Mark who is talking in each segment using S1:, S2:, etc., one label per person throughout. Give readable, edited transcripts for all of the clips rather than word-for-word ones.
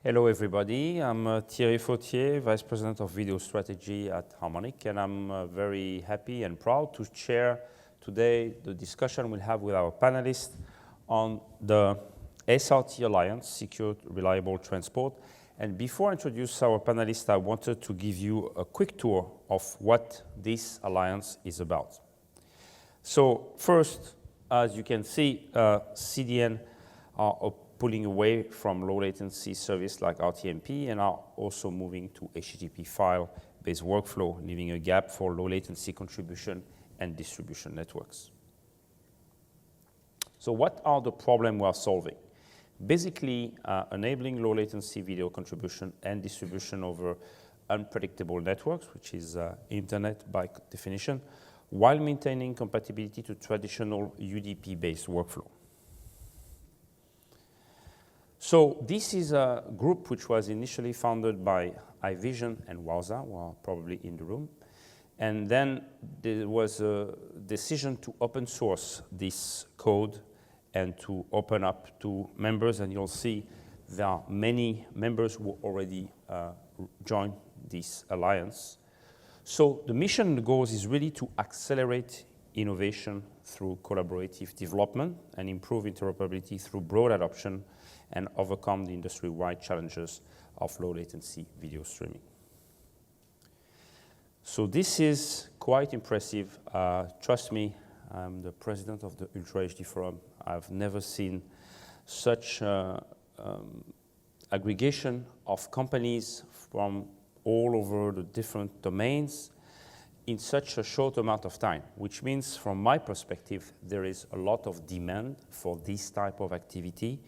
S1: Hello everybody, I'm Thierry Fautier, Vice President of Video Strategy at Harmonic, and I'm very happy and proud to share today the discussion we'll have with our panelists on the SRT Alliance, Secure Reliable Transport. And before I introduce our panelists, I wanted to give you a quick tour of what this alliance is about. So first, as you can see, CDN are pulling away from low latency service like RTMP and are also moving to HTTP file-based workflow, leaving a gap for low latency contribution and distribution networks. So what are the problems we are solving? Basically, enabling low latency video contribution and distribution over unpredictable networks, which is internet by definition, while maintaining compatibility to traditional UDP-based workflow. So this is a group which was initially founded by Haivision and Wrapup, who are probably in the room. And then there was a decision to open source this code and to open up to members. And you'll see there are many members who already joined this alliance. So the mission and the goals is really to accelerate innovation through collaborative development and improve interoperability through broad adoption and overcome the industry-wide challenges of low latency video streaming. So this is quite impressive. Trust me, I'm the president of the Ultra HD Forum. I've never seen such aggregation of companies from all over the different domains in such a short amount of time, which means from my perspective, there is a lot of demand for this type of activity.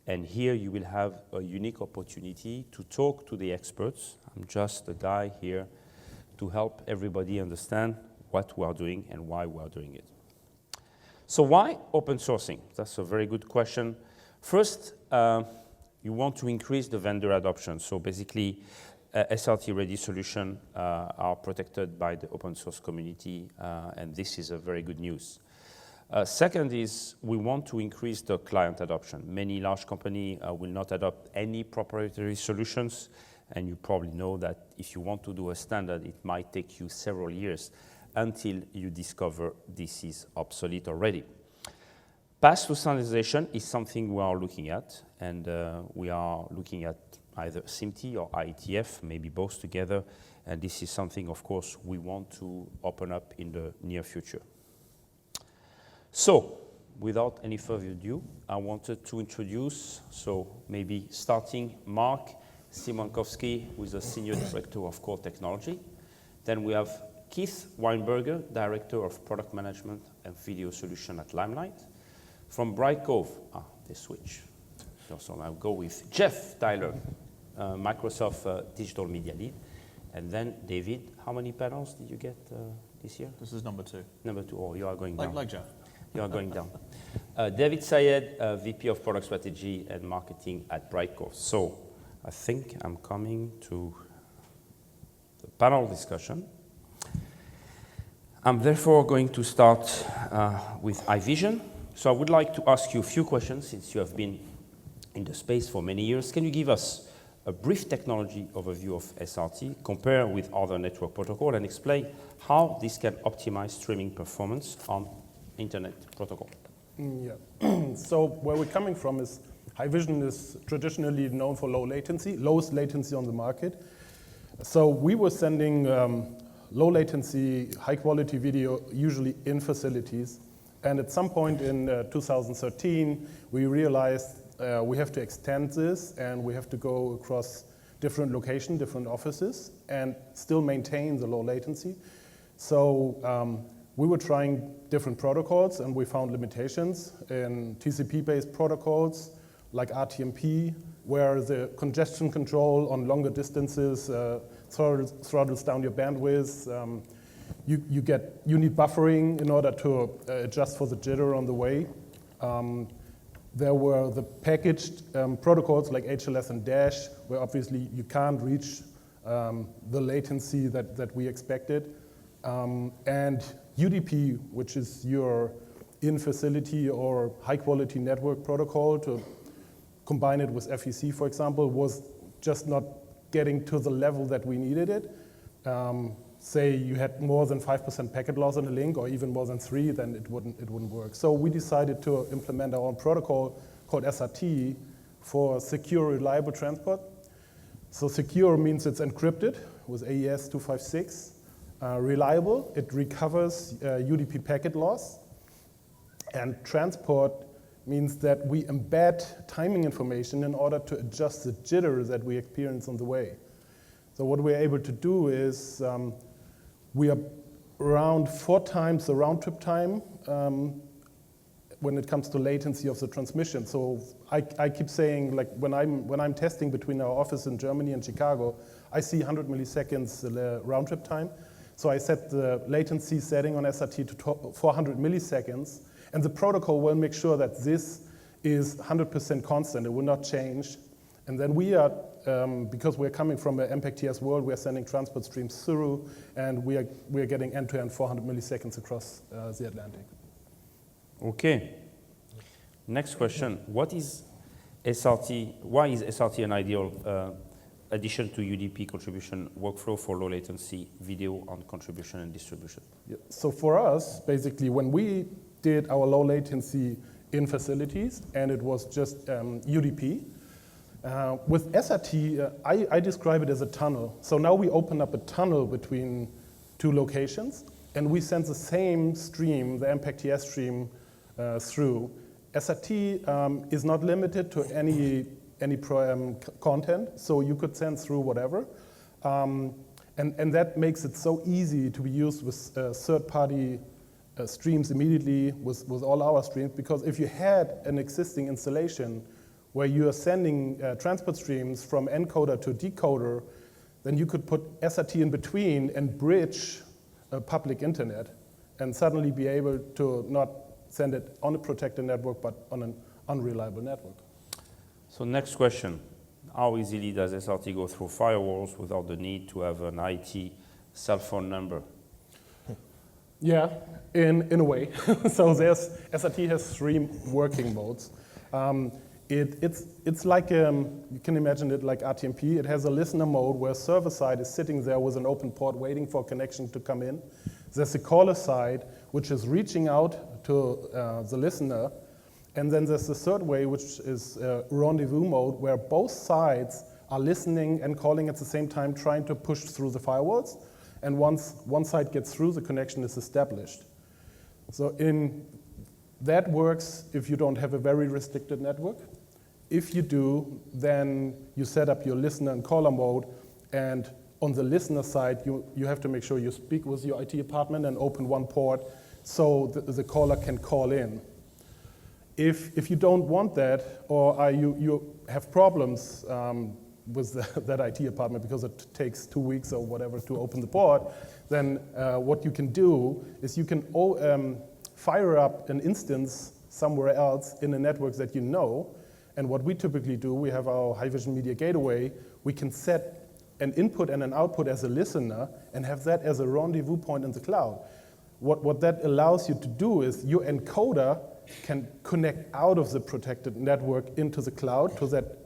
S1: And here you will have a unique opportunity to talk to the experts. I'm just a guy here to help everybody understand what we are doing and why we are doing it. So why open sourcing? That's a very good question. First, you want to increase the vendor adoption. So basically, SRT-ready solutions are protected by the open source community, and this is a very good news. Second is we want to increase the client adoption. Many large companies will not adopt any proprietary solutions, and you probably know that if you want to do a standard, it might take you several years until you discover this is obsolete already. Path to standardization is something we are looking at, and we are looking at either SMPTE or IETF, maybe both together, and this is something, of course, we want to open up in the near future. So, without any further ado, I wanted to introduce, so maybe starting Marc Cymontkowski, who is the Senior Director of Core Technology. Then we have Keith Weinberger, Director of Product Management and Video Solution at Limelight. From Brightcove, they switch. So I'll go with Jeff Tyler, Microsoft Digital Media Lead. And then David, how many panels did you get this year?
S2: This is number 2.
S1: Number 2, oh, you are going down.
S2: Like Jeff.
S1: You are going down. David Syed, VP of Product Strategy and Marketing at Brightcove. So I think I'm coming to the panel discussion. I'm therefore going to start with Haivision. So I would like to ask you a few questions since you have been in the space for many years. Can you give us a brief technology overview of SRT, compare with other network protocol, and explain how this can optimize streaming performance on internet protocol?
S3: Yeah. So where we're coming from is Haivision is traditionally known for low latency, lowest latency on the market. So we were sending low latency, high quality video, usually in facilities. And at some point in 2013, we realized we have to extend this and we have to go across different locations, different offices, and still maintain the low latency. So we were trying different protocols and we found limitations in TCP-based protocols like RTMP, where the congestion control on longer distances throttles down your bandwidth. You need buffering in order to adjust for the jitter on the way. There were the packaged protocols like HLS and Dash, where obviously you can't reach the latency that we expected. And UDP, which is your in-facility or high-quality network protocol to combine it with FEC, for example, was just not getting to the level that we needed it. Say you had more than 5% packet loss on a link, or even more than 3, then it wouldn't work. So we decided to implement our own protocol called SRT for secure, reliable transport. So secure means it's encrypted with AES 256. Reliable, it recovers UDP packet loss. And transport means that we embed timing information in order to adjust the jitter that we experience on the way. So what we're able to do is we are around 4 times the round trip time when it comes to latency of the transmission. So I keep saying, like, when I'm testing between our office in Germany and Chicago, I see 100 milliseconds round trip time. So I set the latency setting on SRT to 400 milliseconds, and the protocol will make sure that this is 100% constant. It will not change. And then we are, because we're coming from an MPEG-TS world, we are sending transport streams through, and we are getting end-to-end 400 milliseconds across the Atlantic.
S1: Okay. Next question. What is SRT? Why is SRT an ideal addition to UDP contribution workflow for low latency video on contribution and distribution?
S3: Yeah. So for us, basically, when we did our low latency in facilities, and it was just UDP, with SRT, I describe it as a tunnel. So now we open up a tunnel between 2 locations, and we send the same stream, the MPEG-TS stream, through. SRT is not limited to any content, so you could send through whatever. And that makes it so easy to be used with third-party streams immediately with all our streams, because if you had an existing installation where you are sending transport streams from encoder to decoder, then you could put SRT in between and bridge a public internet and suddenly be able to not send it on a protected network, but on an unreliable network.
S1: So next question. How easily does SRT go through firewalls without the need to have an IT cell phone number?
S3: Yeah, in a way. So SRT has 3 working modes. It's like, you can imagine it like RTMP. It has a listener mode where server side is sitting there with an open port waiting for connection to come in. There's a caller side, which is reaching out to the listener. And then there's the third way, which is rendezvous mode, where both sides are listening and calling at the same time, trying to push through the firewalls. And once one side gets through, the connection is established. So that works if you don't have a very restricted network. If you do, then you set up your listener and caller mode, and on the listener side, you have to make sure you speak with your IT department and open one port so the caller can call in. If you don't want that, or you have problems with that IT department because it takes 2 weeks or whatever to open the port, then what you can do is you can fire up an instance somewhere else in a network that you know. And what we typically do, we have our Haivision Media Gateway. We can set an input and an output as a listener and have that as a rendezvous point in the cloud. What that allows you to do is your encoder can connect out of the protected network into the cloud, to that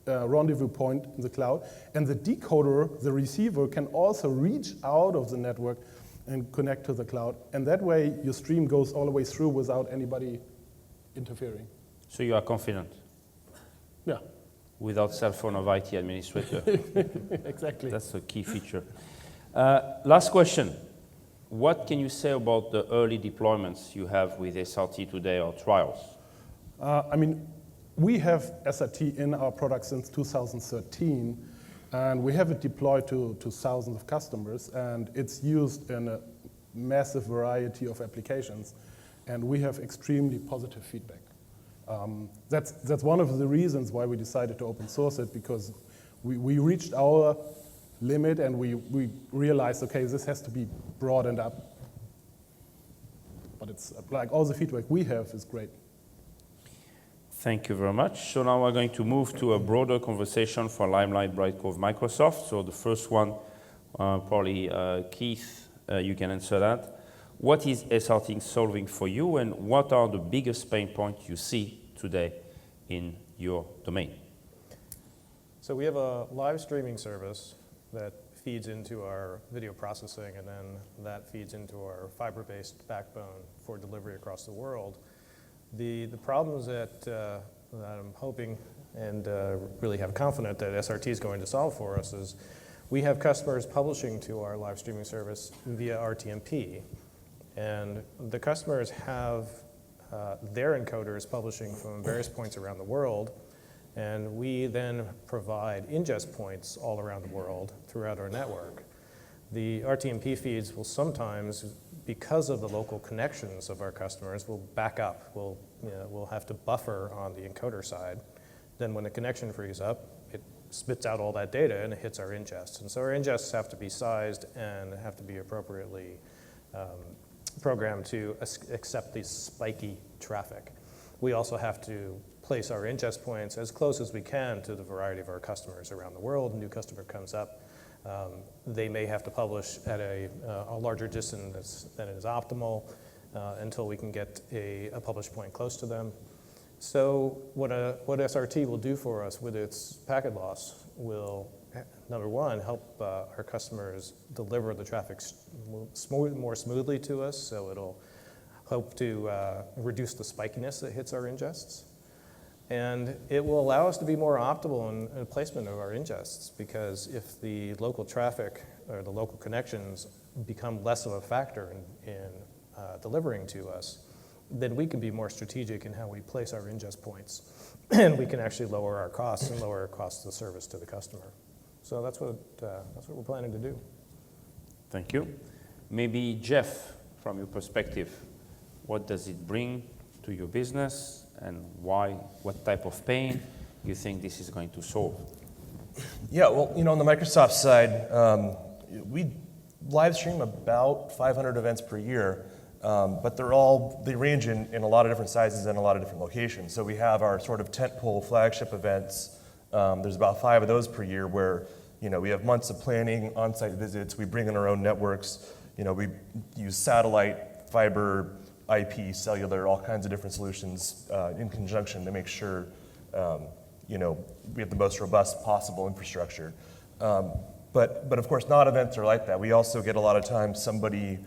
S3: rendezvous point in the cloud. And the decoder, the receiver, can also reach out of the network and connect to the cloud. And that way, your stream goes all the way through without anybody interfering.
S1: So you are confident?
S3: Yeah.
S1: Without cell phone of IT administrator.
S3: Exactly.
S1: That's a key feature. Last question. What can you say about the early deployments you have with SRT today or trials?
S3: I mean, we have SRT in our product since 2013, and we have it deployed to thousands of customers, and it's used in a massive variety of applications, and we have extremely positive feedback. That's one of the reasons why we decided to open source it, because we reached our limit and we realized, okay, this has to be broadened up. But it's like all the feedback we have is great.
S1: Thank you very much. So now we're going to move to a broader conversation for Limelight, Brightcove, Microsoft. So the first one, probably Keith, you can answer that. What is SRT solving for you, and what are the biggest pain points you see today in your domain?
S2: So we have a live streaming service that feeds into our video processing, and then that feeds into our fiber-based backbone for delivery across the world. The problems that I'm hoping and really have confident that SRT is going to solve for us is we have customers publishing to our live streaming service via RTMP, and the customers have their encoders publishing from various points around the world, and we then provide ingest points all around the world throughout our network. The RTMP feeds will sometimes, because of the local connections of our customers, will back up. We'll have to buffer on the encoder side. Then when the connection frees up, it spits out all that data and it hits our ingest. And so our ingests have to be sized and have to be appropriately programmed to accept the spiky traffic. We also have to place our ingest points as close as we can to the variety of our customers around the world. A new customer comes up, they may have to publish at a larger distance than is optimal until we can get a publish point close to them. So what SRT will do for us with its packet loss will, number one, help our customers deliver the traffic more smoothly to us, so it'll help to reduce the spikiness that hits our ingests. And it will allow us to be more optimal in the placement of our ingests, because if the local traffic or the local connections become less of a factor in delivering to us, then we can be more strategic in how we place our ingest points, and we can actually lower our costs and lower our cost of service to the customer. So that's what we're planning to do.
S1: Thank you. Maybe Jeff, from your perspective, what does it bring to your business, and why? What type of pain you think this is going to solve?
S4: Yeah, well, on the Microsoft side, we live stream about 500 events per year. But they range in a lot of different sizes and a lot of different locations. So we have our sort of tentpole flagship events. There's about 5 of those per year where, we have months of planning, on-site visits. We bring in our own networks. We use satellite, fiber, IP, cellular, all kinds of different solutions in conjunction to make sure, we have the most robust possible infrastructure. But of course, not events are like that. We also get a lot of times somebody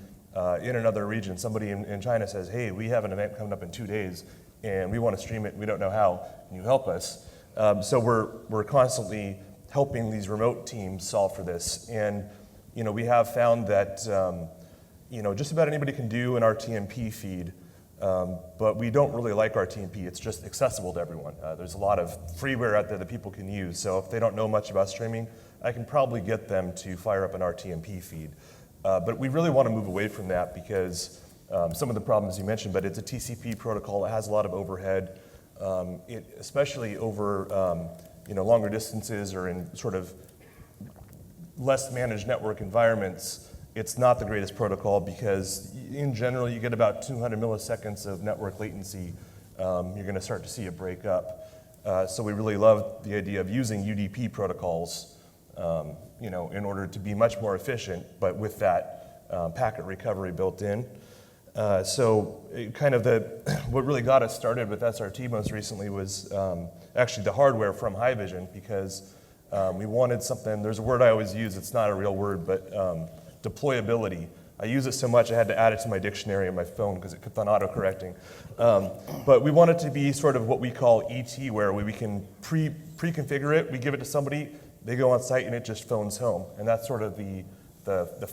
S4: in another region, somebody in China says, hey, we have an event coming up in 2 days, and we want to stream it, we don't know how, can you help us? So we're constantly helping these remote teams solve for this. And we have found that just about anybody can do an RTMP feed, but we don't really like RTMP. It's just accessible to everyone. There's a lot of freeware out there that people can use. So if they don't know much about streaming, I can probably get them to fire up an RTMP feed. But we really want to move away from that because some of the problems you mentioned, but it's a TCP protocol. It has a lot of overhead, especially over longer distances or in sort of less managed network environments. It's not the greatest protocol because in general you get about 200 milliseconds of network latency. You're going to start to see it break up. So we really love the idea of using UDP protocols in order to be much more efficient, but with that packet recovery built in. What really got us started with SRT most recently was actually the hardware from Haivision, because we wanted something, there's a word I always use, it's not a real word, but deployability. I use it so much I had to add it to my dictionary on my phone because it kept on auto-correcting. But we want it to be sort of what we call ET, where we can pre-configure it, we give it to somebody, they go on site and it just phones home. And that's sort of the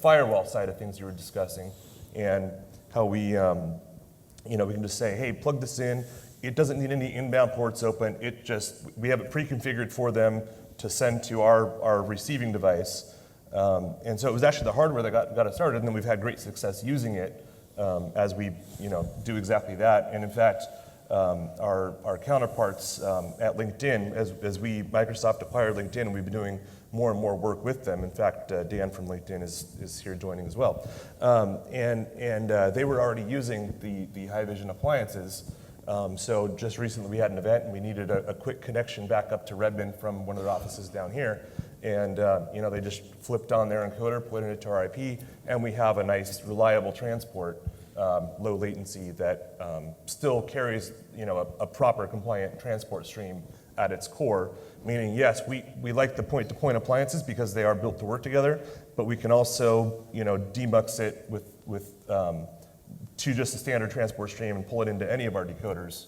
S4: firewall side of things you were discussing, and how we can just say, hey, plug this in. It doesn't need any inbound ports open. We have it pre-configured for them to send to our receiving device. And so it was actually the hardware that got us started, and then we've had great success using it as we do exactly that. And in fact, our counterparts at LinkedIn, as Microsoft acquired LinkedIn, we've been doing more and more work with them. In fact, Dan from LinkedIn is here joining as well. And they were already using the Haivision appliances. So just recently we had an event and we needed a quick connection back up to Redmond from one of the offices down here. And they just flipped on their encoder, put it into our IP, and we have a nice reliable transport low latency that still carries a proper compliant transport stream at its core. Meaning, yes, we like the point-to-point appliances because they are built to work together, but we can also demux it with to just a standard transport stream and pull it into any of our decoders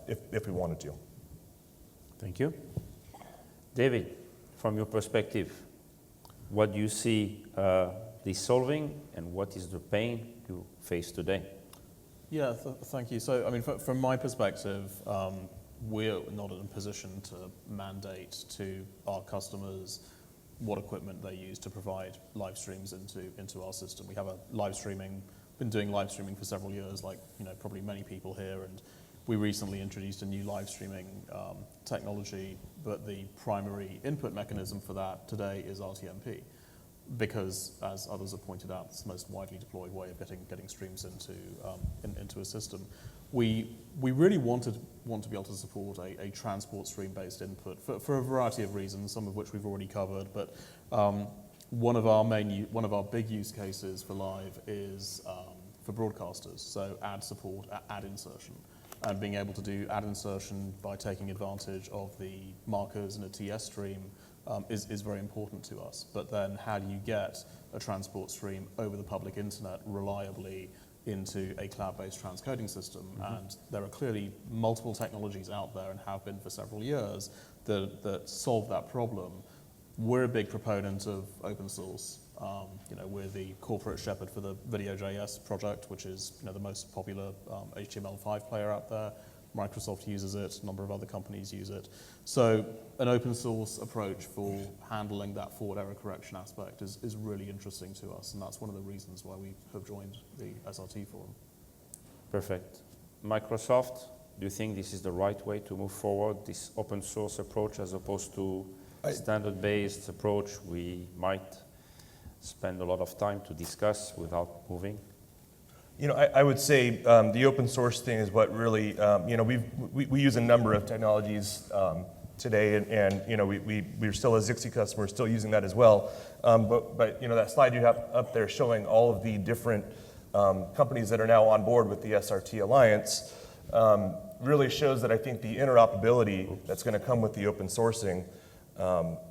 S4: if we wanted to.
S1: Thank you. David, from your perspective, what do you see this solving, and what is the pain you face today?
S5: Yeah, thank you. So, I mean, from my perspective, we're not in a position to mandate to our customers what equipment they use to provide live streams into our system. We have been doing live streaming for several years, like probably many people here, and we recently introduced a new live streaming technology, but the primary input mechanism for that today is RTMP, because, as others have pointed out, it's the most widely deployed way of getting streams into a system. We really want to be able to support a transport stream-based input for a variety of reasons, some of which we've already covered. But one of our big use cases for live is for broadcasters, so ad support, ad insertion. And being able to do ad insertion by taking advantage of the markers in a TS stream is very important to us. But then how do you get a transport stream over the public internet reliably into a cloud-based transcoding system? Mm-hmm. And there are clearly multiple technologies out there, and have been for several years, that solve that problem. We're a big proponent of open source. We're the corporate shepherd for the Video.js project, which is the most popular HTML5 player out there. Microsoft uses it, a number of other companies use it. So an open source approach for handling that forward error correction aspect is really interesting to us, and that's one of the reasons why we have joined the SRT forum.
S1: Perfect. Microsoft, do you think this is the right way to move forward, this open source approach, as opposed to standard-based approach we might spend a lot of time to discuss without moving?
S4: I would say the open source thing is what really, we use a number of technologies today, and we're still a Zixi customer, still using that as well. But that slide you have up there showing all of the different companies that are now on board with the SRT Alliance really shows that I think the interoperability that's going to come with the open sourcing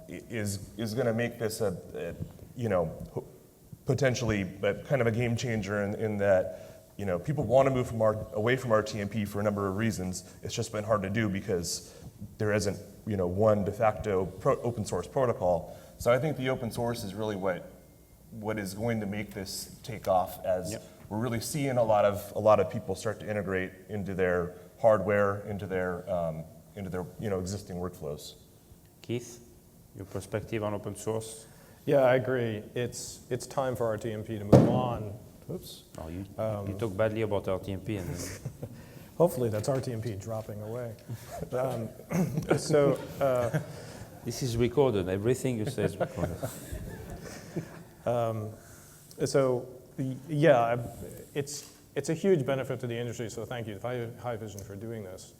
S4: is going to make this potentially kind of a game changer in that people want to move away from RTMP for a number of reasons. It's just been hard to do because there isn't one de facto open source protocol. So I think the open source is really what is going to make this take off, as we're really seeing a lot of people start to integrate into their hardware, into their existing workflows. Keith,
S1: your perspective on open source?
S2: Yeah, I agree. It's time for RTMP to move on. Oops.
S1: Oh, you talk badly about RTMP, and then
S2: hopefully that's RTMP dropping away.
S1: This is recorded. Everything you say is recorded.
S2: It's a huge benefit to the industry. So thank you to Haivision for doing this.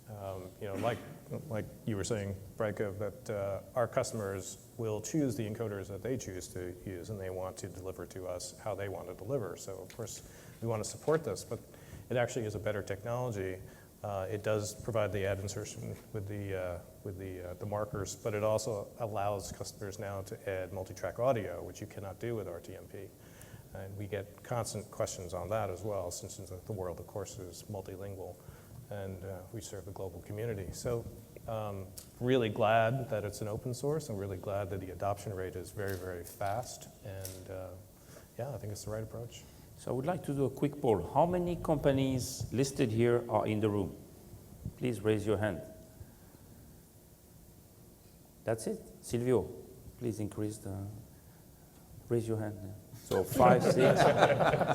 S2: Like you were saying, Brightcove, that our customers will choose the encoders that they choose to use, and they want to deliver to us how they want to deliver. So of course we want to support this, but it actually is a better technology. It does provide the ad insertion with the markers, but it also allows customers now to add multi-track audio, which you cannot do with RTMP. And we get constant questions on that as well, since the world, of course, is multilingual, and we serve the global community. So really glad that it's an open source. I'm really glad that the adoption rate is very, very fast. And I think it's the right approach.
S1: So I would like to do a quick poll. How many companies listed here are in the room? Please raise your hand. That's it. Silvio, please raise your hand. So 5, 6,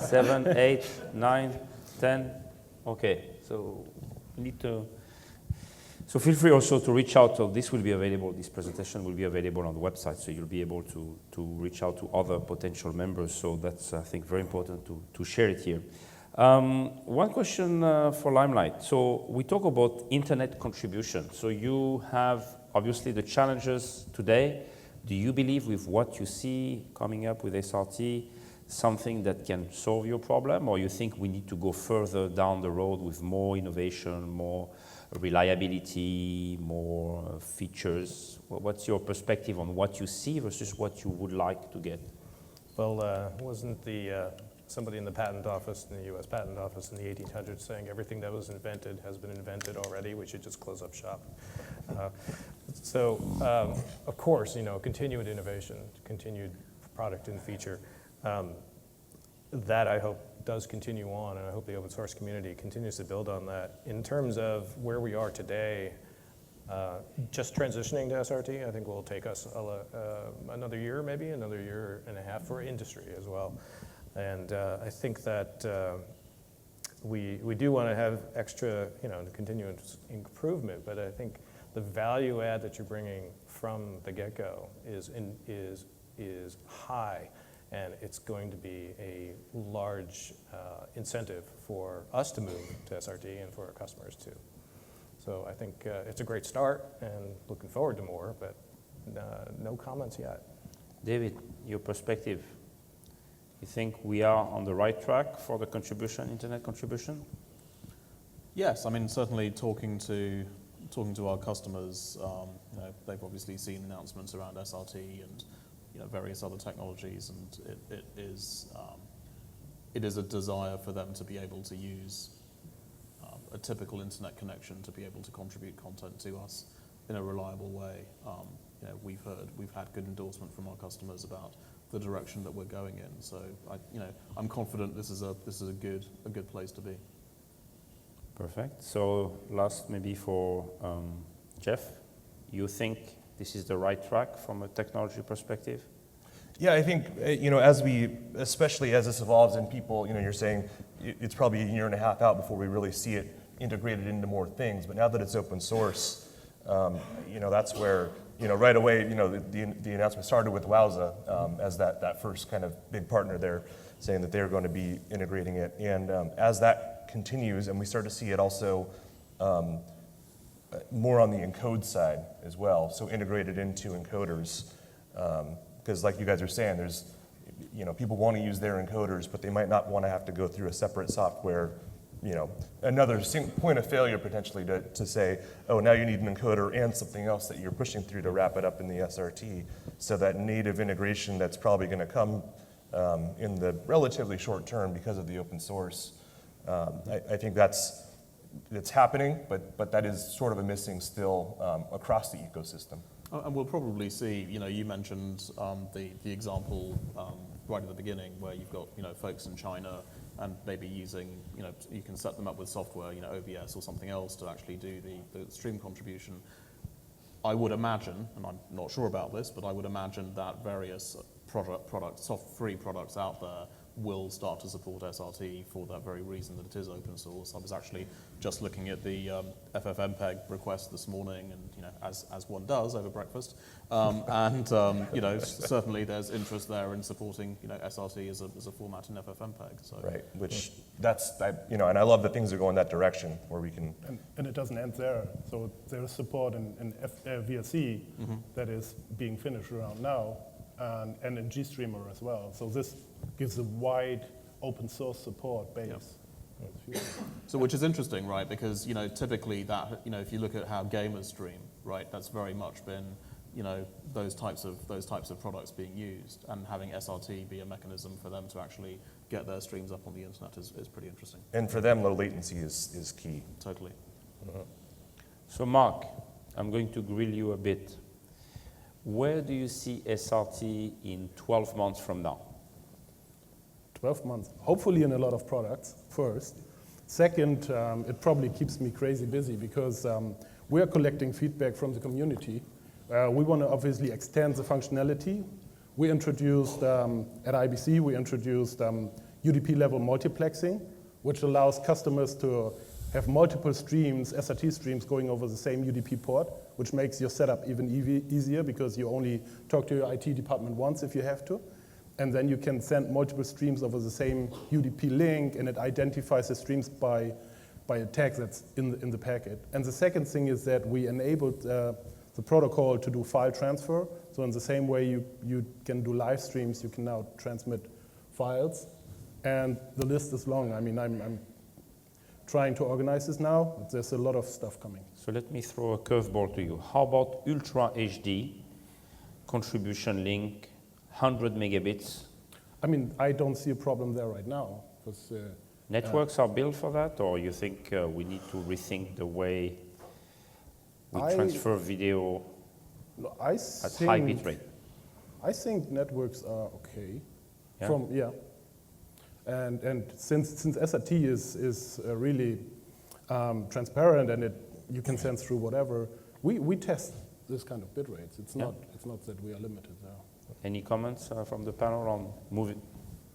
S1: 7, 8, 9, 10. Okay, so we need to. So feel free also to reach out. So this will be available. This presentation will be available on the website. So you'll be able to reach out to other potential members. So that's, I think, very important to share it here. One question for Limelight. So we talk about internet contribution. So you have obviously the challenges today. Do you believe with what you see coming up with SRT something that can solve your problem, or you think we need to go further down the road with more innovation, more reliability, more features? What's your perspective on what you see versus what you would like to get?
S2: Well, wasn't somebody in the patent office, in the U.S. patent office in the 1800s saying everything that was invented has been invented already, we should just close up shop? Of course, continued innovation, continued product and feature, that I hope does continue on, and I hope the open source community continues to build on that. In terms of where we are today, just transitioning to SRT, I think will take us another year, maybe another year and a half for industry as well. And I think that we do want to have extra, continuous improvement, but I think the value add that you're bringing from the get-go is high, and it's going to be a large incentive for us to move to SRT and for our customers too. So I think it's a great start and looking forward to more, but no comments yet.
S1: David, your perspective, you think we are on the right track for the internet contribution?
S5: Yes, I mean, certainly talking to our customers, they've obviously seen announcements around SRT and various other technologies, and it is a desire for them to be able to use a typical internet connection to be able to contribute content to us in a reliable way. We've had good endorsement from our customers about the direction that we're going in. So I'm confident this is a good place to be.
S1: Perfect. So last, maybe for Jeff, you think this is the right track from a technology perspective?
S4: Yeah, I think, especially as this evolves and people, you're saying it's probably a year and a half out before we really see it integrated into more things. But now that it's open source, that's where, right away, the announcement started with Wowza as that first kind of big partner there, saying that they're going to be integrating it. And as that continues, and we start to see it also more on the encode side as well, so integrated into encoders. Because like you guys are saying, there's, people want to use their encoders, but they might not want to have to go through a separate software, another point of failure potentially to say, oh, now you need an encoder and something else that you're pushing through to wrap it up in the SRT. So that native integration that's probably going to come in the relatively short term because of the open source, I think it's happening, but that is sort of a missing still across the ecosystem.
S5: And we'll probably see, you mentioned the example right at the beginning where you've got, folks in China and maybe using, you can set them up with software, OBS or something else to actually do the stream contribution. I would imagine, and I'm not sure about this, but I would imagine that various free products out there will start to support SRT for that very reason that it is open source. I was actually just looking at the FFmpeg request this morning, and as one does over breakfast, certainly there's interest there in supporting SRT as a format in FFmpeg. So.
S4: Right, which and I love that things are going that direction where we can.
S3: And it doesn't end there. So there is support in VLC that is being finished around now, and in GStreamer as well. So this gives a wide open source support base. Yep.
S5: So which is interesting, right? Because typically that if you look at how gamers stream, right, that's very much been those types of products being used, and having SRT be a mechanism for them to actually get their streams up on the internet is pretty interesting.
S4: And for them, low latency is key.
S5: Totally.
S1: So Marc, I'm going to grill you a bit. Where do you see SRT in 12 months from now?
S3: 12 months, hopefully in a lot of products, first. Second, it probably keeps me crazy busy because we are collecting feedback from the community. We want to obviously extend the functionality. We introduced, at IBC, UDP level multiplexing, which allows customers to have multiple streams, SRT streams going over the same UDP port, which makes your setup even easier because you only talk to your IT department once if you have to. And then you can send multiple streams over the same UDP link, and it identifies the streams by a tag that's in the packet. And the second thing is that we enabled the protocol to do file transfer. So in the same way you can do live streams, you can now transmit files, and the list is long. I mean, I'm trying to organize this now. There's a lot of stuff coming.
S1: So let me throw a curveball to you. How about Ultra HD, contribution link, 100 megabits?
S3: I mean, I don't see a problem there right now, because
S1: Networks are built for that, or you think we need to rethink the way we transfer video at high bit rate?
S3: I think networks are okay.
S1: Yeah?
S3: And since SRT is really transparent and you can send through whatever, we test this kind of bit rates. It's not that we are limited there.
S1: Any comments from the panel on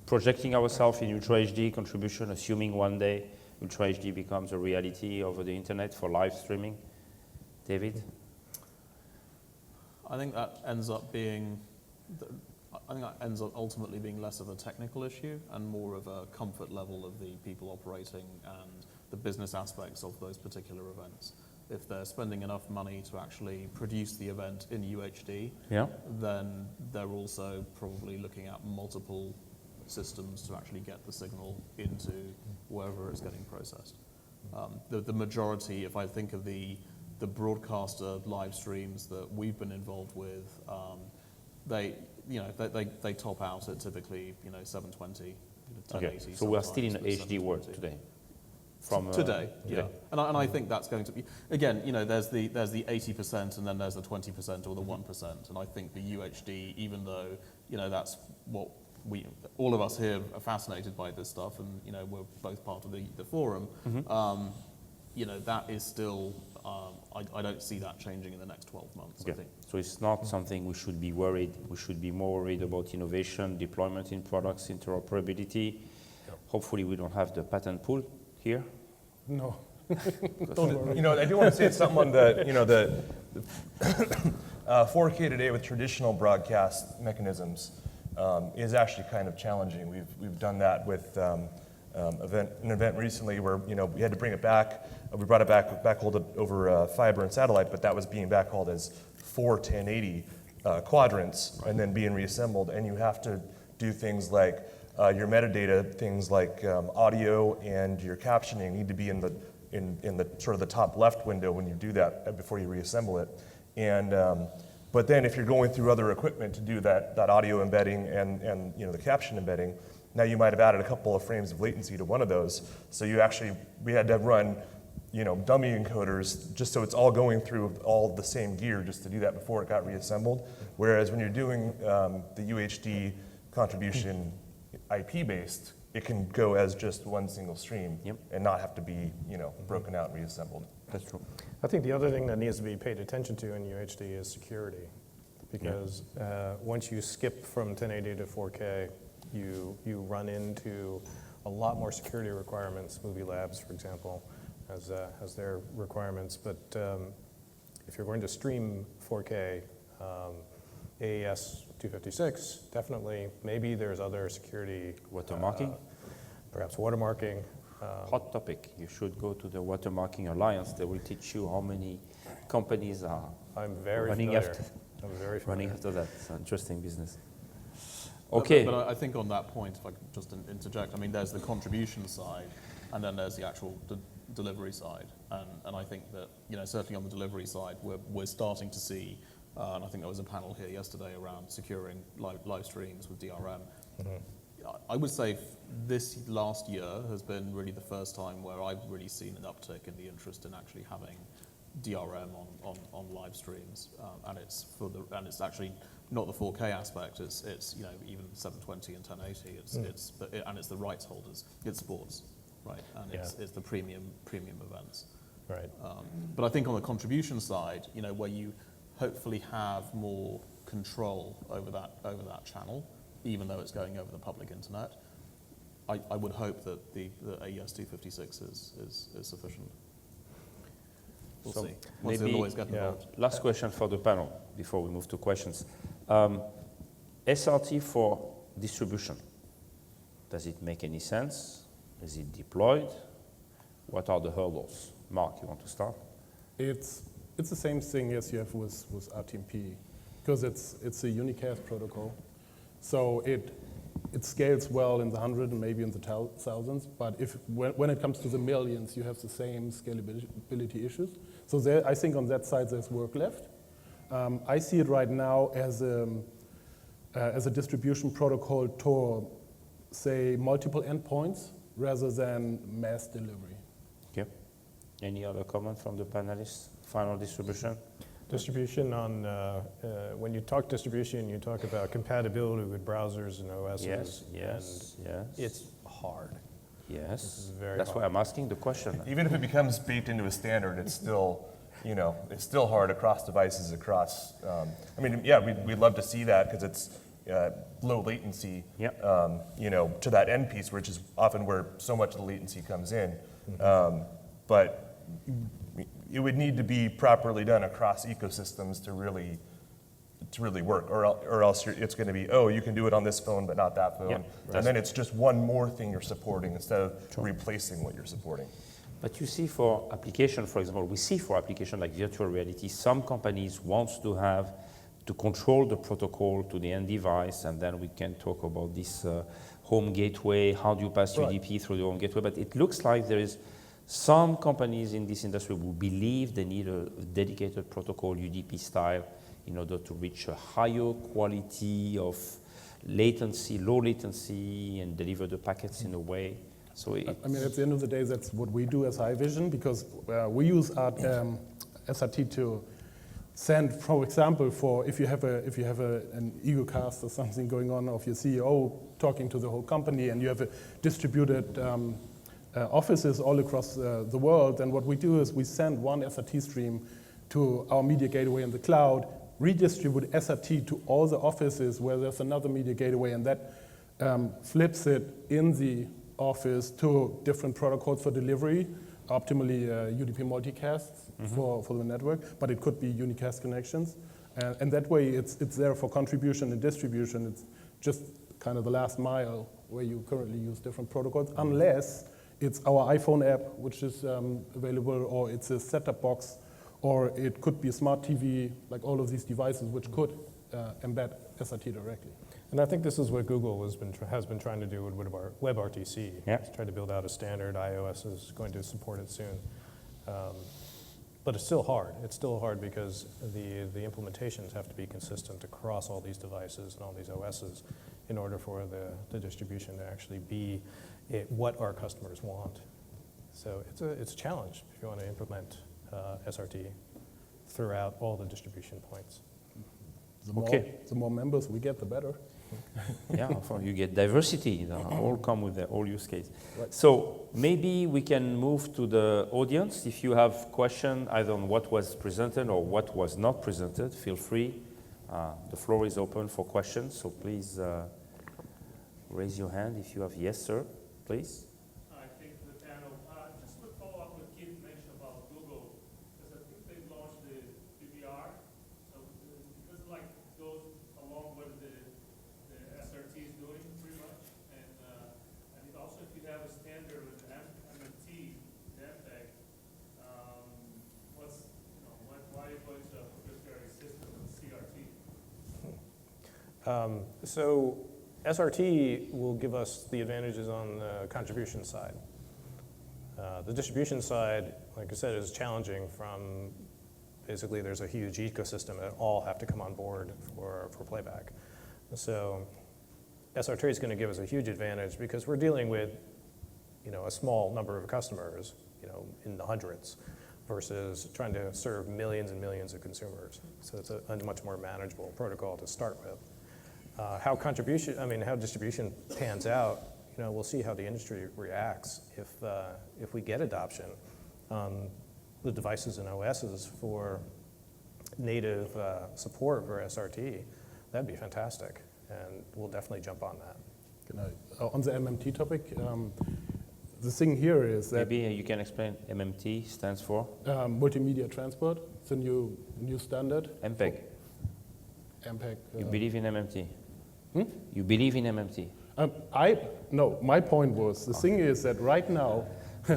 S1: projecting ourselves in Ultra HD contribution, assuming one day Ultra HD becomes a reality over the internet for live streaming? David?
S5: I think that ends up ultimately being less of a technical issue and more of a comfort level of the people operating and the business aspects of those particular events. If they're spending enough money to actually produce the event in UHD, then they're also probably looking at multiple systems to actually get the signal into wherever it's getting processed. The majority, if I think of the broadcaster live streams that we've been involved with, they top out at typically 720, 1080.
S1: Okay, so we are still in an HD world today. From
S5: today, yeah, and I think that's going to be again. There's the 80% and then there's the 20% or the 1%, and I think the UHD, even though that's what all of us here are fascinated by this stuff, and we're both part of the forum. That is still. I don't see that changing in the next 12 months.
S1: Okay.
S5: I think.
S1: So it's not something we should be worried. We should be more worried about innovation, deployment in products, interoperability. Yep. Hopefully, we don't have the patent pool here.
S3: No. Don't worry.
S4: I do want to say something on the 4K today with traditional broadcast mechanisms is actually kind of challenging. We've done that with an event recently where we had to bring it back. We brought it backhauled over fiber and satellite, but that was being backhauled as 4 1080 quadrants and then being reassembled. And you have to do things like your metadata, things like audio and your captioning need to be in the sort of the top left window when you do that before you reassemble it. And but then if you're going through other equipment to do that audio embedding and the caption embedding, now you might have added a couple of frames of latency to one of those. So we had to run dummy encoders just so it's all going through all the same gear just to do that before it got reassembled. Whereas when you're doing the UHD contribution IP-based, it can go as just one single stream and not have to be broken out and reassembled.
S1: That's true.
S2: I think the other thing that needs to be paid attention to in UHD is security, because once you skip from 1080 to 4K, you run into a lot more security requirements. Movie Labs, for example, has their requirements. But if you're going to stream 4K, AES 256, definitely. Maybe there's other security.
S1: Watermarking?
S2: Perhaps watermarking.
S1: Hot topic. You should go to the Watermarking Alliance. They will teach you how many companies are running after that. It's an interesting business. Okay.
S5: But I think on that point, if I could just interject, there's the contribution side, and then there's the actual delivery side. And I think that, certainly on the delivery side, we're starting to see, and I think there was a panel here yesterday around securing live streams with DRM. I would say this last year has been really the first time where I've really seen an uptick in the interest in actually having DRM on live streams, and it's actually not the 4K aspect. It's even 720 and 1080. It's the rights holders. It's sports, right? And it's the premium events,
S2: right?
S5: But I think on the contribution side, where you hopefully have more control over that channel, even though it's going over the public internet, I would hope that the AES 256 is sufficient. We'll see. Once the lawyers get involved.
S1: Last question for the panel before we move to questions. SRT for distribution. Does it make any sense? Is it deployed? What are the hurdles? Marc, you want to start?
S3: It's the same thing as you have with RTMP, because it's a unicast protocol. So it scales well in the 100 and maybe in the thousands, but when it comes to the millions, you have the same scalability issues. So there, I think on that side there's work left. I see it right now as a distribution protocol to, say, multiple endpoints rather than mass delivery.
S1: Okay. Any other comment from the panelists? Final distribution?
S2: Distribution on, when you talk distribution, you talk about compatibility with browsers and OSs.
S1: Yes.
S2: It's hard.
S1: Yes.
S2: This is very
S1: That's
S2: hard.
S1: why I'm asking the question.
S4: Even if it becomes baked into a standard, it's still, it's still hard across devices, across. We'd love to see that because it's low latency.
S1: Yep.
S4: To that end piece, which is often where so much of the latency comes in. But it would need to be properly done across ecosystems to really work, or else it's going to be, you can do it on this phone but not that phone, and then it's just one more thing you're supporting instead of replacing what you're supporting.
S1: But you see for application, for example, we see for application like virtual reality, some companies want to control the protocol to the end device, and then we can talk about this home gateway, how do you pass UDP through the home gateway, but it looks like there is some companies in this industry who believe they need a dedicated protocol, UDP style, in order to reach a higher quality of latency, low latency, and deliver the packets in a way. So
S3: at the end of the day, that's what we do as Haivision, because we use SRT to send, for example, if you have an EgoCast or something going on of your CEO talking to the whole company, and you have a distributed offices all across the world, then what we do is we send one SRT stream to our media gateway in the cloud, redistribute SRT to all the offices where there's another media gateway, and that flips it in the office to different protocols for delivery, optimally UDP multicasts for the network, but it could be unicast connections. And that way it's there for contribution and distribution. It's just kind of the last mile where you currently use different protocols, unless it's our iPhone app, which is available, or it's a set-top box, or it could be a smart TV, like all of these devices, which could embed SRT directly.
S2: And I think this is what Google has been trying to do with WebRTC.
S1: Yeah.
S2: It's tried to build out a standard. iOS is going to support it soon. But it's still hard. It's still hard because the implementations have to be consistent across all these devices and all these OSs in order for the distribution to actually be what our customers want. So it's a challenge if you want to implement SRT throughout all the distribution points.
S3: The more members we get, the better.
S1: You get diversity, all come with the all use case.
S3: Right.
S1: So maybe we can move to the audience. If you have questions either on what was presented or what was not presented, feel free. The floor is open for questions, so please raise your hand if you have. Yes, sir, please.
S6: I think the panel, just to follow up what Keith mentioned about Google, because I think they launched the DVR, so because like goes along with the SRT is doing pretty much, and I think also if you have a standard with MMT, MPEG, why are you going to a proprietary system with CRT?
S2: So SRT will give us the advantages on the contribution side. The distribution side, like I said, is challenging from basically there's a huge ecosystem that all have to come on board for playback. So SRT is going to give us a huge advantage because we're dealing with a small number of customers in the hundreds versus trying to serve millions and millions of consumers. So it's a much more manageable protocol to start with. How distribution pans out, we'll see how the industry reacts if we get adoption on the devices and OSs for native support for SRT. That'd be fantastic, and we'll definitely jump on that.
S3: On the MMT topic, the thing here is that
S1: Maybe you can explain. MMT stands for
S3: multimedia transport. It's a new standard.
S1: MPEG.
S3: MPEG.
S1: You believe in MMT? You believe in MMT?
S3: No, my point was, the thing is that right now...
S1: You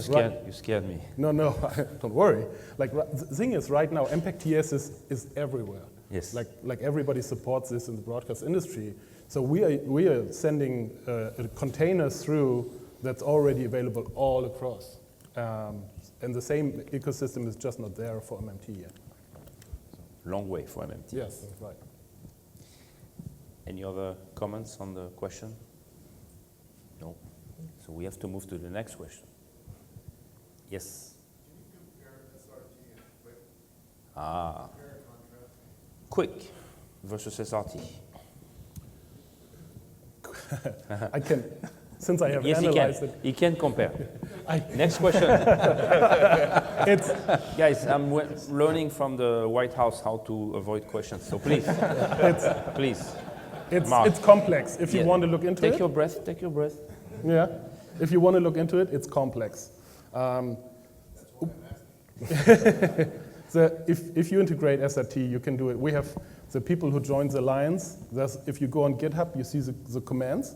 S1: scared me.
S3: No, don't worry. The thing is, right now, MPEG TS is everywhere.
S1: Yes.
S3: Like everybody supports this in the broadcast industry. So we are sending a container through that's already available all across. And the same ecosystem is just not there for MMT yet.
S1: Long way for MMT.
S3: Yes, right.
S1: Any other comments on the question? No. So we have to move to the next question. Yes.
S7: Can you compare SRT and Quick?
S1: Ah.
S7: Compare and contrast?
S1: Quick versus SRT.
S3: I can, since I have
S1: Yes, he can.
S3: analyzed it,
S1: He can compare.
S3: I-
S1: Next question.
S3: it's,
S1: Guys, I'm learning from the White House how to avoid questions. So please, please. Marc.
S3: it's complex. If you
S1: Yeah.
S3: want to look into
S1: Take
S3: it,
S1: your breath, take your breath.
S3: yeah. If you want to look into it, it's complex. So if you integrate SRT, you can do it. We have the people who joined the alliance. If you go on GitHub, you see the commands.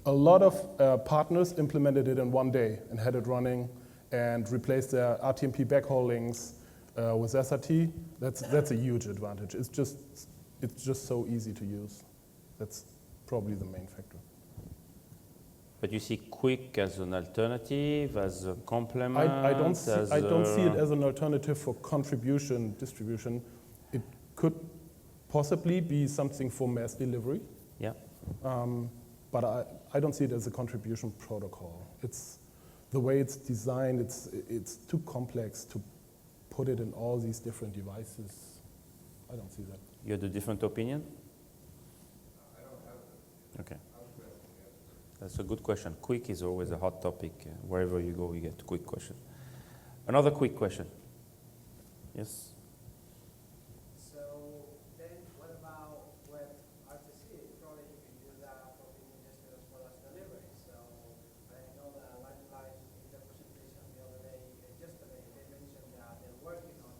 S3: A lot of partners implemented it in one day and had it running and replaced their RTMP backhaul links with SRT. That's a huge advantage. It's just so easy to use. That's probably the main factor.
S1: But you see Quick as an alternative, as a complement?
S3: I don't see it as an alternative for contribution distribution. It could possibly be something for mass delivery.
S1: Yeah.
S3: But I don't see it as a contribution protocol. It's the way it's designed, it's too complex to put it in all these different devices. I don't see that.
S1: You had a different opinion?
S7: I don't have it.
S1: Okay.
S7: I was going to answer.
S1: That's a good question. Quick is always a hot topic. Wherever you go, you get quick question. Another quick question. Yes?
S8: So then what about WebRTC? Probably you can use that for being ingested as well as delivery. So I know that Limelight in their presentation the other day, yesterday, they mentioned that they're working on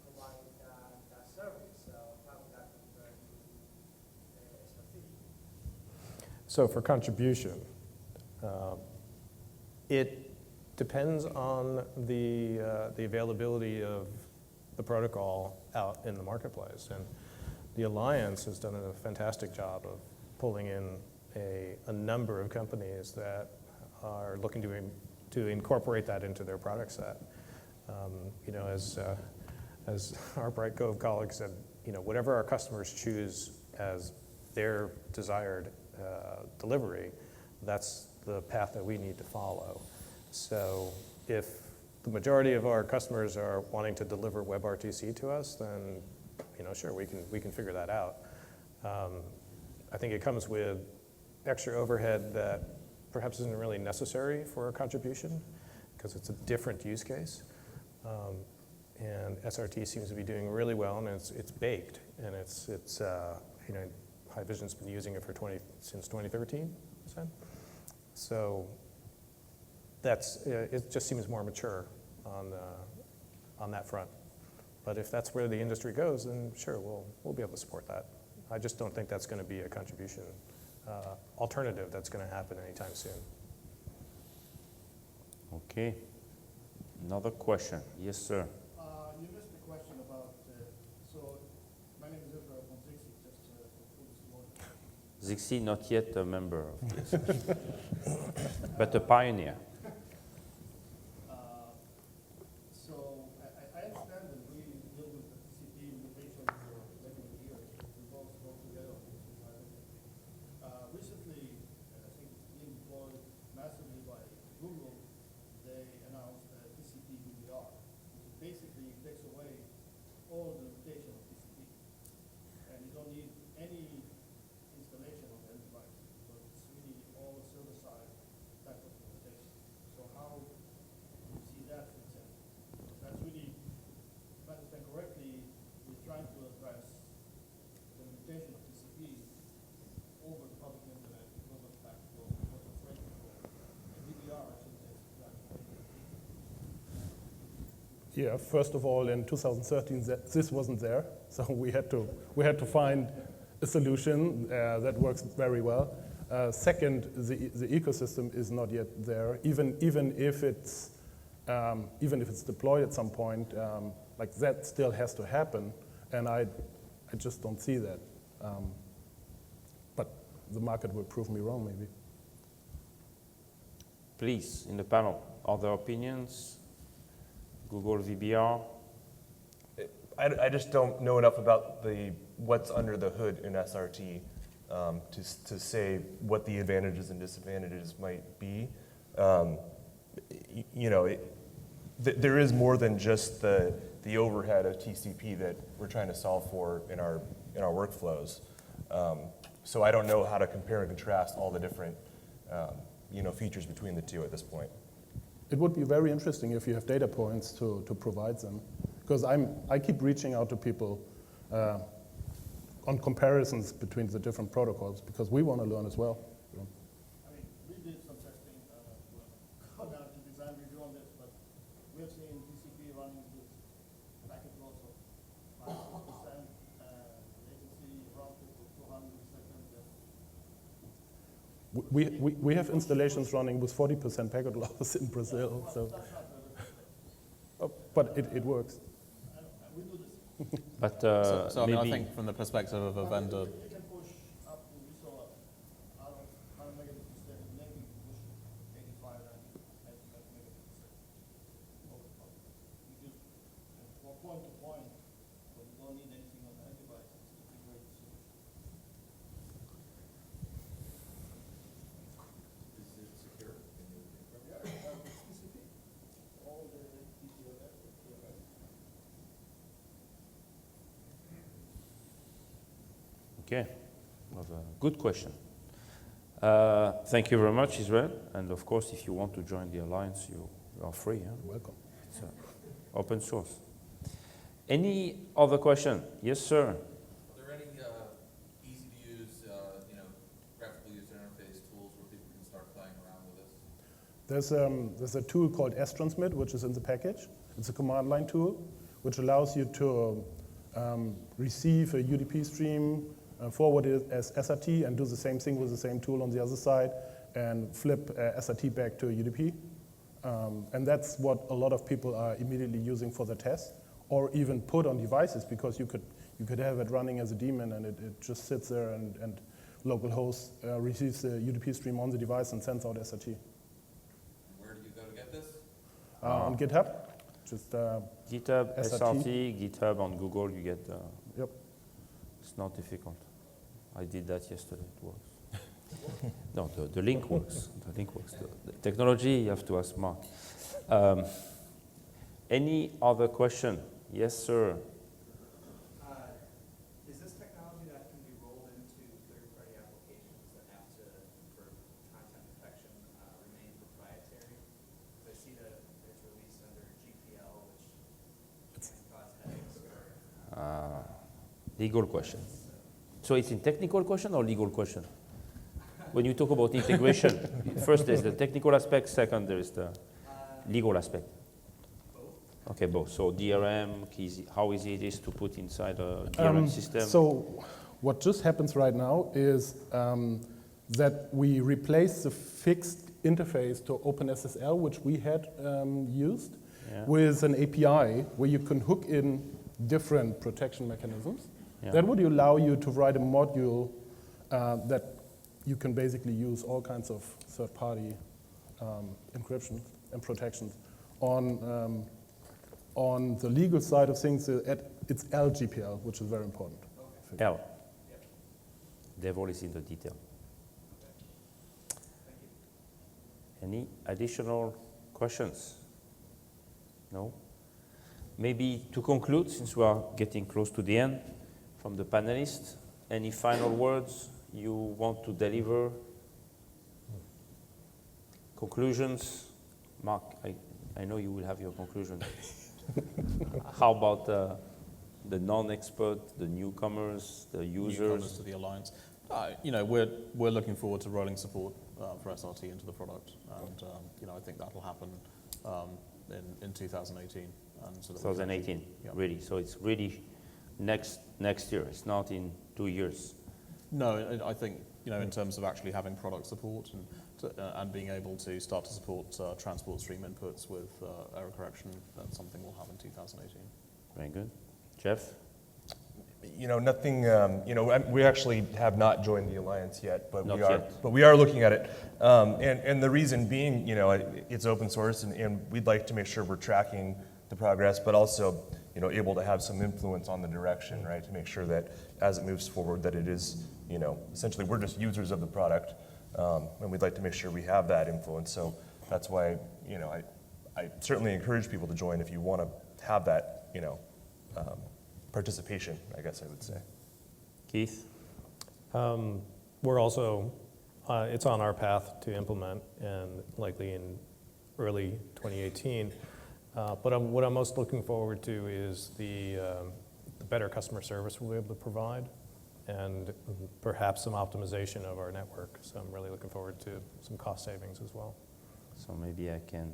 S8: providing that service. So how would that compare to SRT?
S2: So for contribution, it depends on the availability of the protocol out in the marketplace. And the Alliance has done a fantastic job of pulling in a number of companies that are looking to incorporate that into their product set. You know, as our Brightcove colleague said, you know, whatever our customers choose as their desired delivery, that's the path that we need to follow. So if the majority of our customers are wanting to deliver WebRTC to us, then, you know, sure, we can figure that out. I think it comes with extra overhead that perhaps isn't really necessary for a contribution because it's a different use case. And SRT seems to be doing really well, and it's baked, and it's you know, Haivision's been using it since 2013, you said? So it just seems more mature on that front. But if that's where the industry goes, then sure, we'll be able to support that. I just don't think that's going to be a contribution alternative that's going to happen anytime soon.
S1: Okay. Another question. Yes, sir.
S7: You missed the question about, so my name is Israel from Zixi, just for full disclosure.
S1: Zixi, not yet a member of this, but a pioneer.
S7: So I understand that we deal with the TCP limitations for many years. We both work together on this with Haivision. Recently, I think being deployed massively by Google, they announced TCP DVR, which basically takes away all the limitation of TCP. And you don't need any installation of the device. So it's really all server-side type of limitation. So how do you see that fits in? That's really, if I understand correctly, we're trying to address the limitation of TCP over the public internet because of backflow, because of rate control. And DVR actually takes that away.
S3: Yeah, first of all, in 2013, this wasn't there, so we had to find a solution that works very well. Second, the ecosystem is not yet there, even if it's deployed at some point, like that still has to happen. And I just don't see that. But the market will prove me wrong, maybe.
S1: Please, in the panel, other opinions? Google VBR?
S4: I just don't know enough about what's under the hood in SRT to say what the advantages and disadvantages might be. There is more than just the overhead of TCP that we're trying to solve for in our workflows. So I don't know how to compare and contrast all the different features between the two at this point.
S3: It would be very interesting if you have data points to provide them, because I keep reaching out to people on comparisons between the different protocols, because we want to learn as well.
S7: I mean, we did some testing, we'll go down to design review on this, but we have seen TCP running with packet loss of 5% latency around 200 seconds.
S3: We have installations running with 40% packet loss in Brazil, so. Oh, but it works.
S7: We do this.
S1: But
S5: So I mean, I
S1: maybe
S5: think from the perspective of a vendor,
S7: You can push up, we saw out of 100 megabits per second, maybe push 85, 90 megabits per second. Because for point to point, when you don't need anything on the end device, it's a great solution.
S9: Is it secure?
S7: Yeah, it's TCP. All the TCLS, TLS.
S1: Okay, was a good question. Thank you very much, Israel. And of course, if you want to join the alliance, you are free. Huh?
S3: Welcome.
S1: It's open source. Any other question? Yes, sir.
S9: Are there any easy to use, graphical user interface tools where people can start playing around with this?
S3: There's a tool called S-Transmit, which is in the package. It's a command line tool, which allows you to receive a UDP stream, forward it as SRT, and do the same thing with the same tool on the other side, and flip SRT back to a UDP. And that's what a lot of people are immediately using for the test, or even put on devices, because you could have it running as a daemon, and it just sits there, and localhost receives the UDP stream on the device and sends out SRT.
S9: And where do you go to get this?
S3: On GitHub, just
S1: GitHub,
S3: SRT.
S1: SRT, GitHub on Google, you get,
S3: Yep.
S1: it's not difficult. I did that yesterday, it works. No, the link works, the link works. The technology, you have to ask Marc. Any other question? Yes, sir.
S10: Is this technology that can be rolled into third-party applications that have to, for content protection, remain proprietary? Because I see that it's released under GPL, which can cause headaches.
S1: Legal question. So it's a technical question or legal question? When you talk about integration, first there's the technical aspect, second there is the legal aspect.
S10: Both.
S1: Okay, both. So DRM, how easy it is to put inside a DRM system?
S3: So what just happens right now is that we replace the fixed interface to OpenSSL, which we had used, with an API where you can hook in different protection mechanisms.
S1: Yeah.
S3: That would allow you to write a module that you can basically use all kinds of third-party encryption and protections. On the legal side of things, it's LGPL, which is very important.
S10: Okay.
S1: L.
S10: Yep.
S1: Devil is in the detail.
S10: Okay. Thank you.
S1: Any additional questions? No? Maybe to conclude, since we are getting close to the end, from the panelists, any final words you want to deliver? Conclusions? Marc, I know you will have your conclusion. How about the non-expert, the newcomers, the users?
S5: newcomers to the alliance. We're looking forward to rolling support for SRT into the product, and I think that'll happen in 2018. And so
S1: 2018,
S5: yeah.
S1: Really. So it's really next year. It's not in 2 years.
S5: No, I think in terms of actually having product support and being able to start to support transport stream inputs with error correction, that's something we'll have in 2018.
S1: Very good. Jeff?
S4: nothing. We actually have not joined the alliance yet, but
S1: Not
S4: we are.
S1: yet.
S4: But we are looking at it, and the reason being, it's open source, and we'd like to make sure we're tracking the progress, but also, able to have some influence on the direction, right? To make sure that as it moves forward, that it is, essentially we're just users of the product, and we'd like to make sure we have that influence. So that's why, I certainly encourage people to join if you want to have that, participation, I guess I would say.
S1: Keith?
S2: We're also, it's on our path to implement, and likely in early 2018. But what I'm most looking forward to is the better customer service we'll be able to provide, and perhaps some optimization of our network. So I'm really looking forward to some cost savings as well.
S1: So maybe I can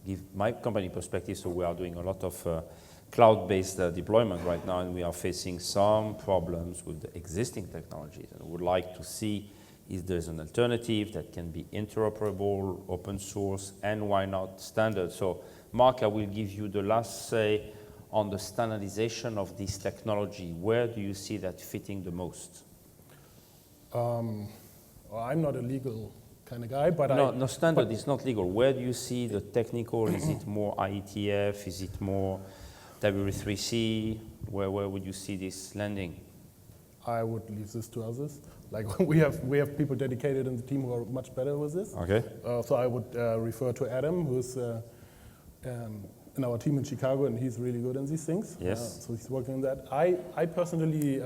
S1: give my company perspective. So we are doing a lot of cloud-based deployment right now, and we are facing some problems with the existing technologies. And we would like to see if there's an alternative that can be interoperable, open source, and why not standard. So Marc, I will give you the last say on the standardization of this technology. Where do you see that fitting the most?
S3: Well, I'm not a legal kind of guy, but
S1: no, standard is not legal. Where do you see the technical? Is it more IETF? Is it more W3C? Where would you see this landing?
S3: I would leave this to others. Like we have people dedicated in the team who are much better with this.
S1: Okay.
S3: So I would refer to Adam, who's in our team in Chicago, and he's really good in these things.
S1: Yes.
S3: So he's working on that. I personally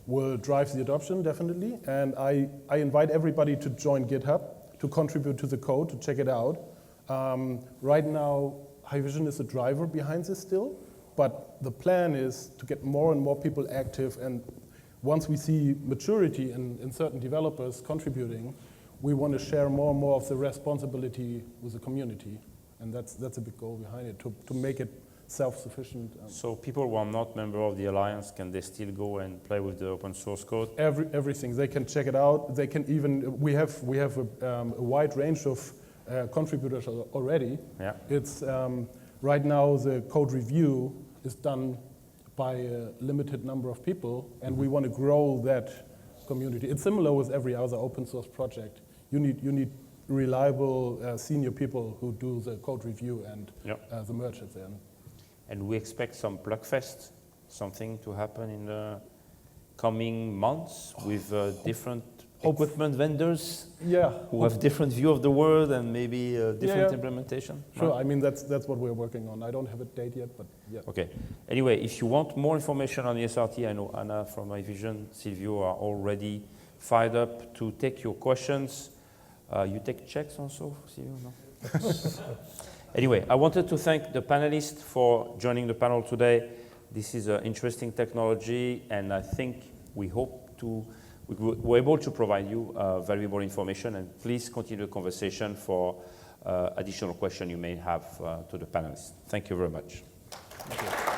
S3: will drive the adoption, definitely, and I invite everybody to join GitHub, to contribute to the code, to check it out. Right now, Haivision is a driver behind this still, but the plan is to get more and more people active, and once we see maturity in certain developers contributing, we want to share more and more of the responsibility with the community. And that's a big goal behind it, to make it self-sufficient.
S1: So people who are not member of the alliance, can they still go and play with the open source code?
S3: Everything, they can check it out. They can even, we have a wide range of contributors already.
S1: Yeah.
S3: It's right now the code review is done by a limited number of people, and we want to grow that community. It's similar with every other open source project. You need reliable senior people who do the code review and the merge at the end.
S1: And we expect some Plugfest, something to happen in the coming months with different equipment vendors who have different view of the world and maybe different implementation.
S3: Sure,
S1: Right?
S3: I mean, that's what we're working on. I don't have a date yet, but yeah.
S1: Okay. Anyway, if you want more information on the SRT, I know Anna from Haivision, Silvio are already fired up to take your questions. You take checks also, Silvio? No? Anyway, I wanted to thank the panelists for joining the panel today. This is an interesting technology, and I think we were able to provide you valuable information, and please continue the conversation for additional questions you may have to the panelists. Thank you very much.
S5: Thank you.